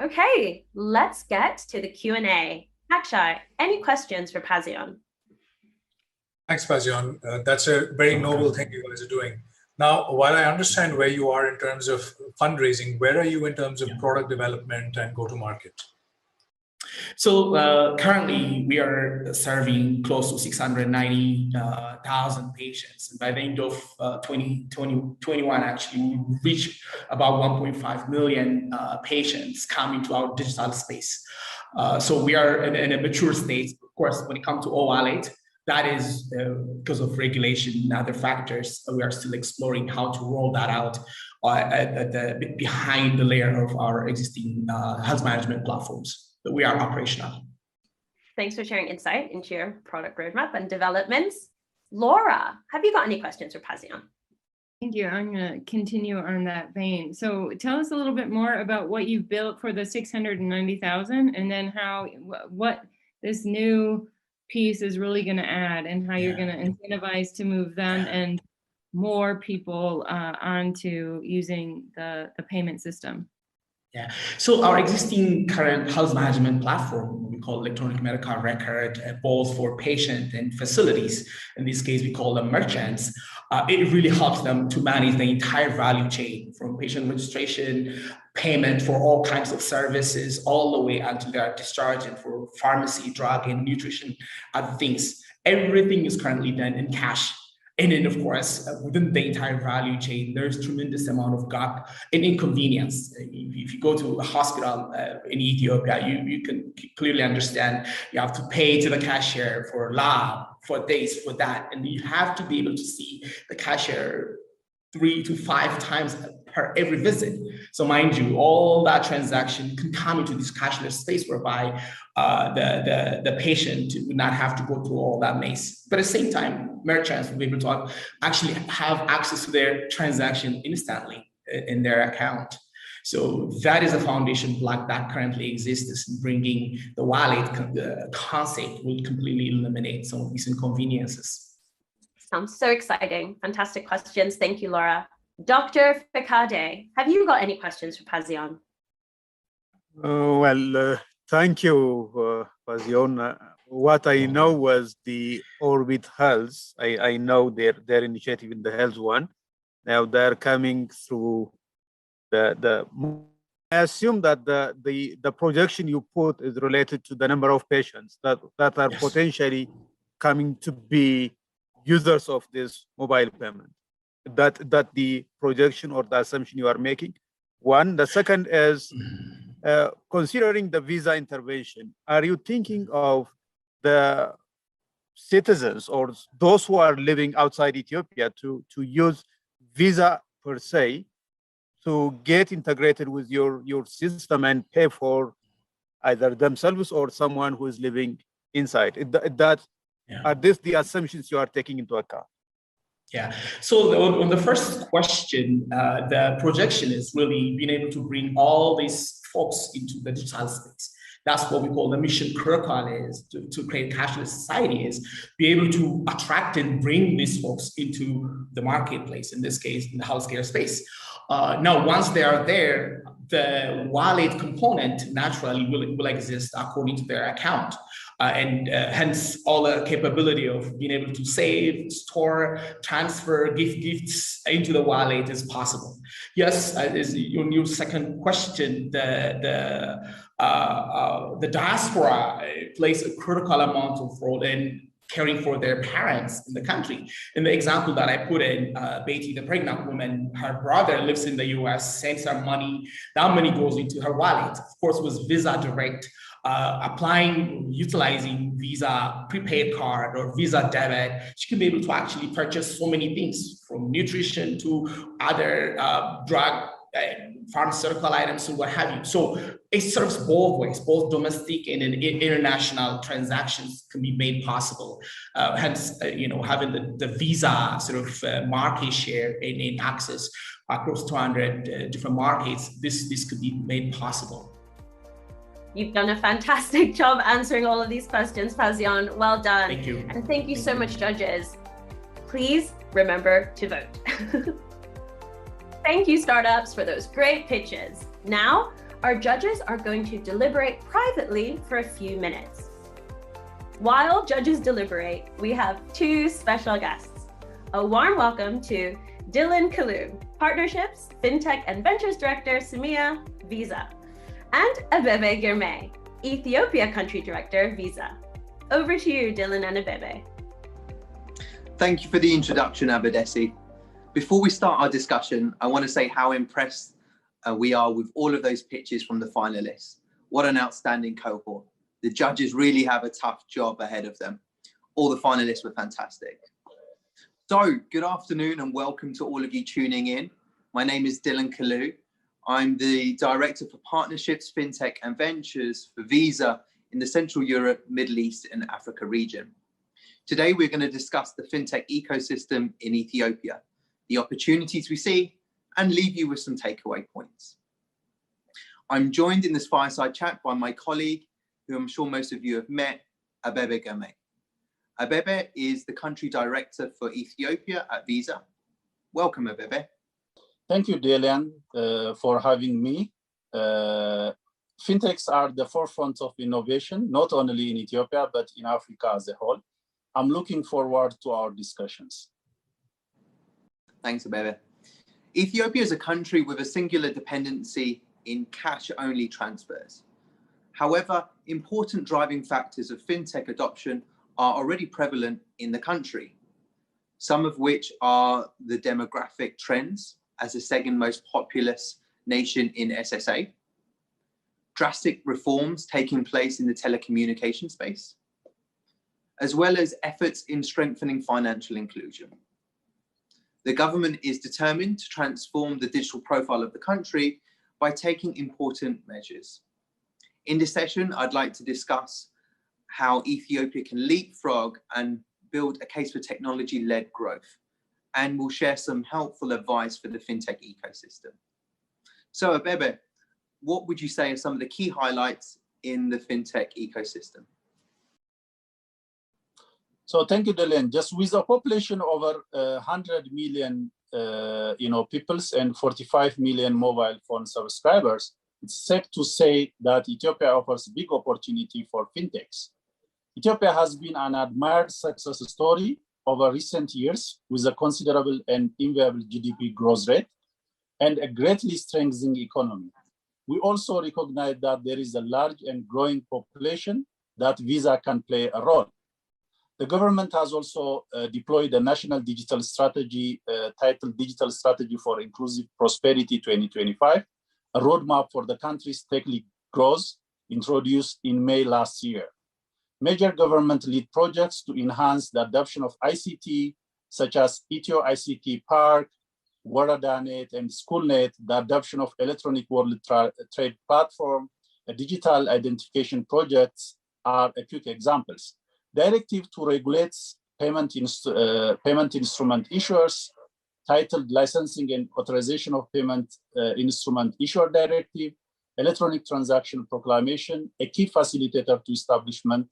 Okay, let's get to the Q&A. Akshay, any questions for Pazion? Thanks, Pazion. That's a very noble thing you guys are doing. Now, while I understand where you are in terms of fundraising, where are you in terms of product development and go-to-market? So currently, we are serving close to 690,000 patients. And by the end of 2021, actually, we reached about 1.5 million patients coming to our digital space. So we are in a mature state. Of course, when it comes to wallet, that is because of regulation and other factors. We are still exploring how to roll that out behind the layer of our existing health management platforms. But we are operational. Thanks for sharing insight into your product roadmap and developments. Laura, have you got any questions for Pazion? Thank you. I'm going to continue on that vein. So tell us a little bit more about what you've built for the 690,000 and then what this new piece is really going to add and how you're going to incentivize to move them and more people onto using the payment system. Yeah, so our existing current health management platform, we call electronic medical record, both for patient and facilities. In this case, we call them merchants. It really helps them to manage the entire value chain from patient registration, payment for all kinds of services, all the way until their discharge and for pharmacy, drug, and nutrition, other things. Everything is currently done in cash. And then, of course, within the entire value chain, there's tremendous amount of gap and inconvenience. If you go to a hospital in Ethiopia, you can clearly understand you have to pay to the cashier for lab, for this, for that. And you have to be able to see the cashier 3 to 5 times per every visit. So mind you, all that transaction can come into this cashless space whereby the patient would not have to go through all that maze. But at the same time, merchants will be able to actually have access to their transaction instantly in their account. So that is a foundation block that currently exists. Bringing the wallet concept will completely eliminate some of these inconveniences. Sounds so exciting. Fantastic questions. Thank you, Laura. Dr. Fekade, have you got any questions for Pazion? Thank you, Pazion. What I know was the Orbit Health. I know their initiative in the health one. Now they're coming through I assume that the projection you put is related to the number of patients that are potentially coming to be users of this mobile payment. That the projection or the assumption you are making. One. The second is considering the visa intervention, are you thinking of the citizens or those who are living outside Ethiopia to use visa per se to get integrated with your system and pay for either themselves or someone who is living inside. Are these the assumptions you are taking into account? Yeah. So on the first question, the projection is really being able to bring all these folks into the digital space. That's what we call the mission critical is to create cashless society, is be able to attract and bring these folks into the marketplace, in this case, in the healthcare space. Now, once they are there, the wallet component naturally will exist according to their account. And hence all the capability of being able to save, store, transfer, give gifts into the wallet is possible. Yes, is your second question, the diaspora plays a critical amount of role in caring for their parents in the country. In the example that I put in, Beatty, the pregnant woman, her brother lives in the US, sends her money, that money goes into her wallet, of course, with Visa Direct. Utilizing Visa prepaid card or Visa debit, she can be able to actually purchase so many things, from nutrition to other drug, pharmaceutical items and what have you. So it serves both ways, both domestic and international transactions can be made possible. Hence, having the Visa sort of market share and access across 200 different markets, this could be made possible. You've done a fantastic job answering all of these questions, Fazion. Well done. Thank you. And thank you so much, judges. Please remember to vote. Thank you, startups, for those great pitches. Now, our judges are going to deliberate privately for a few minutes. While judges deliberate, we have two special guests. A warm welcome to Dylan Kalu, Partnerships, Fintech and Ventures Director, Samia, Visa, and Abebe Girmay, Ethiopia Country Director, Visa. Over to you, Dylan and Abebe. Thank you for the introduction, Abadesi. Before we start our discussion, I want to say how impressed we are with all of those pitches from the finalists. What an outstanding cohort. The judges really have a tough job ahead of them. All the finalists were fantastic. So, good afternoon and welcome to all of you tuning in. My name is Dylan Kalu. I'm the Director for Partnerships, Fintech and Ventures for Visa in the Central Europe, Middle East and Africa region. Today, we're going to discuss the Fintech ecosystem in Ethiopia, the opportunities we see, and leave you with some takeaway points. I'm joined in this fireside chat by my colleague, who I'm sure most of you have met, Abebe Girmay. Abebe is the Country Director for Ethiopia at Visa. Welcome, Abebe. Thank you, Dylan, for having me. Fintechs are the forefront of innovation, not only in Ethiopia, but in Africa as a whole. I'm looking forward to our discussions. Thanks, Abebe. Ethiopia is a country with a singular dependency in cash-only transfers. However, important driving factors of fintech adoption are already prevalent in the country, some of which are the demographic trends as the second most populous nation in SSA, drastic reforms taking place in the telecommunication space, as well as efforts in strengthening financial inclusion. The government is determined to transform the digital profile of the country by taking important measures. In this session, I'd like to discuss how Ethiopia can leapfrog and build a case for technology-led growth, and we'll share some helpful advice for the fintech ecosystem. So, Abebe, what would you say are some of the key highlights in the fintech ecosystem? So thank you, Dylan. Just with a population over 100 million peoples and 45 million mobile phone subscribers, it's safe to say that Ethiopia offers big opportunity for fintechs. Ethiopia has been an admired success story over recent years with a considerable and enviable GDP growth rate and a greatly strengthening economy. We also recognize that there is a large and growing population that Visa can play a role. The government has also deployed a national digital strategy titled Digital Strategy for Inclusive Prosperity 2025, a roadmap for the country's tech-led growth introduced in May last year. Major government-led projects to enhance the adoption of ICT, such as Ethio ICT Park, Waradanet, and SchoolNet, the adoption of electronic world trade platform, digital identification projects are quick examples. Directive to regulate payment instrument issuers, titled Licensing and Authorization of Payment Instrument Issuer Directive, Electronic Transaction Proclamation, a key facilitator to establishment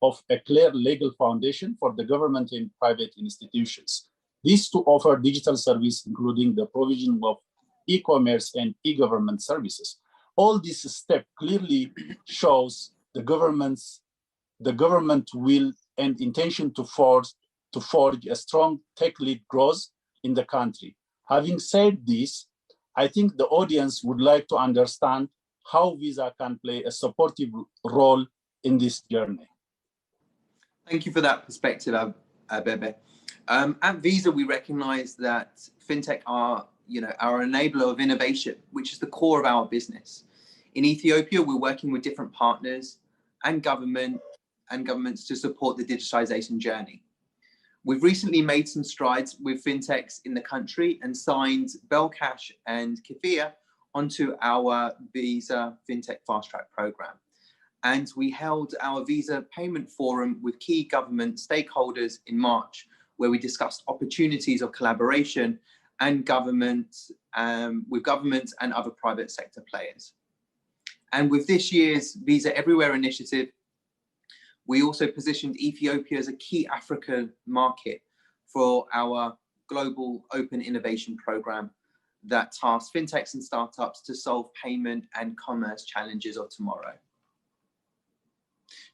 of a clear legal foundation for the government and private institutions. These to offer digital service, including the provision of e-commerce and e-government services. All this step clearly shows the government will and intention to forge a strong tech-led growth in the country. Having said this, I think the audience would like to understand how Visa can play a supportive role in this journey. Thank you for that perspective, Abebe. At Visa, we recognize that fintech are an enabler of innovation, which is the core of our business. In Ethiopia, we're working with different partners and governments to support the digitization journey. We've recently made some strides with fintechs in the country and signed Belcash and Kifia onto our Visa Fintech Fast Track program. And we held our Visa Payment Forum with key government stakeholders in March, where we discussed opportunities of collaboration and with governments and other private sector players. And with this year's Visa Everywhere initiative, we also positioned Ethiopia as a key African market for our global open innovation program that tasks fintechs and startups to solve payment and commerce challenges of tomorrow.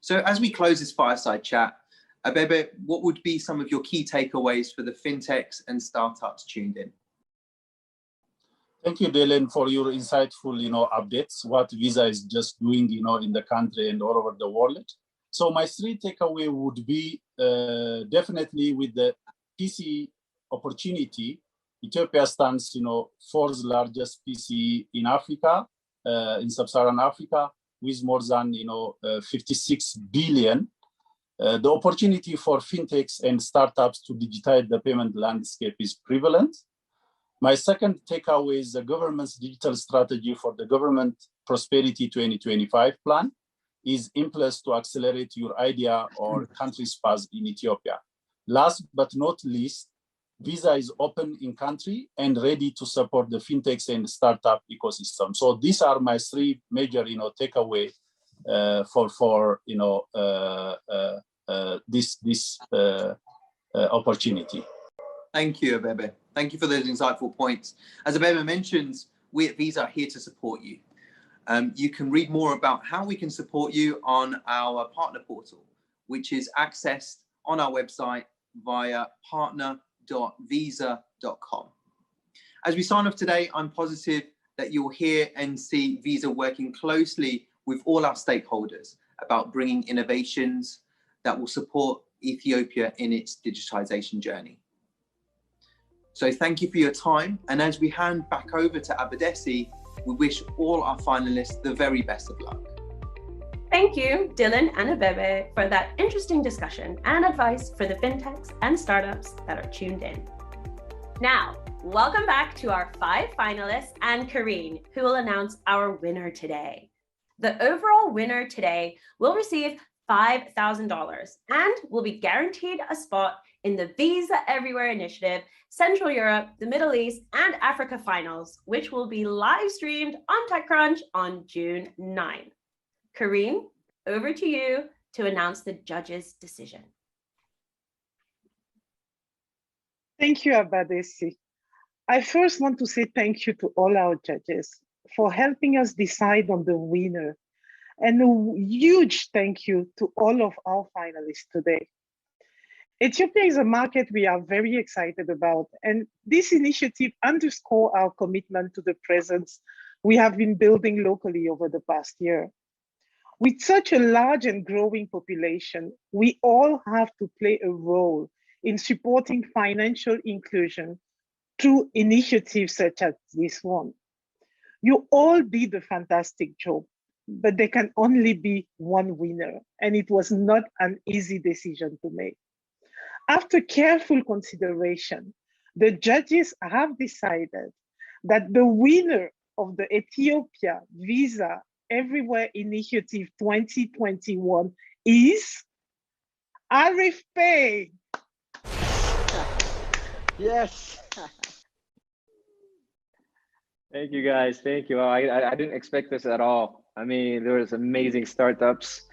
So as we close this fireside chat, Abebe, what would be some of your key takeaways for the fintechs and startups tuned in? Thank you, Dylan, for your insightful, updates, what Visa is just doing, in the country and all over the world. So my three takeaway would be definitely with the PCE opportunity. Ethiopia stands, fourth largest PCE in Africa, in sub-Saharan Africa, with more than 56 billion. The opportunity for fintechs and startups to digitize the payment landscape is prevalent. My second takeaway is the government's digital strategy for the Government Prosperity 2025 plan is in place to accelerate your idea or country's path in Ethiopia. Last but not least, Visa is open in country and ready to support the fintechs and startup ecosystem. So these are my three major, takeaway for this opportunity. Thank you, Abebe. Thank you for those insightful points. As Abebe mentions, we at Visa are here to support you. You can read more about how we can support you on our partner portal, which is accessed on our website via partner.visa.com. As we sign off today, I'm positive that you'll hear and see Visa working closely with all our stakeholders about bringing innovations that will support Ethiopia in its digitization journey. So thank you for your time. And as we hand back over to Abadesi, we wish all our finalists the very best of luck. Thank you, Dylan and Abebe, for that interesting discussion and advice for the fintechs and startups that are tuned in. Now, welcome back to our 5 finalists and Karine, who will announce our winner today. The overall winner today will receive $5,000 and will be guaranteed a spot in the Visa Everywhere Initiative, Central Europe, the Middle East, and Africa finals, which will be live streamed on TechCrunch on June 9. Karine, over to you to announce the judges' decision. Thank you, Abadesi. I first want to say thank you to all our judges for helping us decide on the winner. And a huge thank you to all of our finalists today. Ethiopia is a market we are very excited about, and this initiative underscores our commitment to the presence we have been building locally over the past year. With such a large and growing population, we all have to play a role in supporting financial inclusion through initiatives such as this one. You all did a fantastic job, but there can only be one winner, and it was not an easy decision to make. After careful consideration, the judges have decided that the winner of the Ethiopia Visa Everywhere Initiative 2021 is ArifPay. Yes. Thank you guys. Thank you. I didn't expect this at all. I mean, there was amazing startups.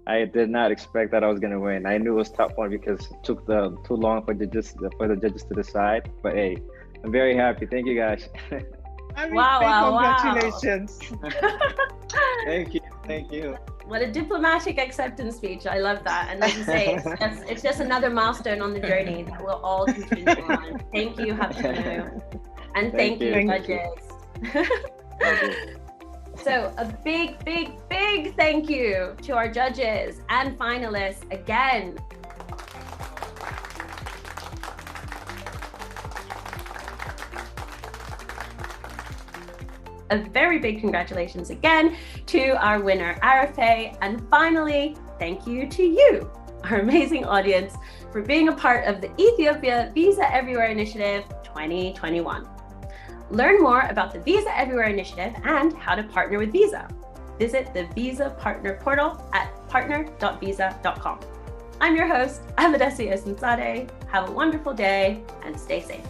I did not expect that I was gonna win. I knew it was top one because it took too long for the judges to decide. But hey, I'm very happy. Thank you guys. Wow, congratulations. Thank you. Thank you. What a diplomatic acceptance speech. I love that. And as you say, it's just another milestone on the journey that we'll all continue on. Thank you, Habtanu. And thank you, judges. So a big, big, big thank you to our judges and finalists again. A very big congratulations again to our winner, ArifPay. And finally, thank you to you, our amazing audience, for being a part of the Ethiopia Visa Everywhere Initiative 2021. Learn more about the Visa Everywhere Initiative and how to partner with Visa. Visit the Visa Partner Portal at partner.visa.com. I'm your host, Abadesi Osunsade. Have a wonderful day and stay safe.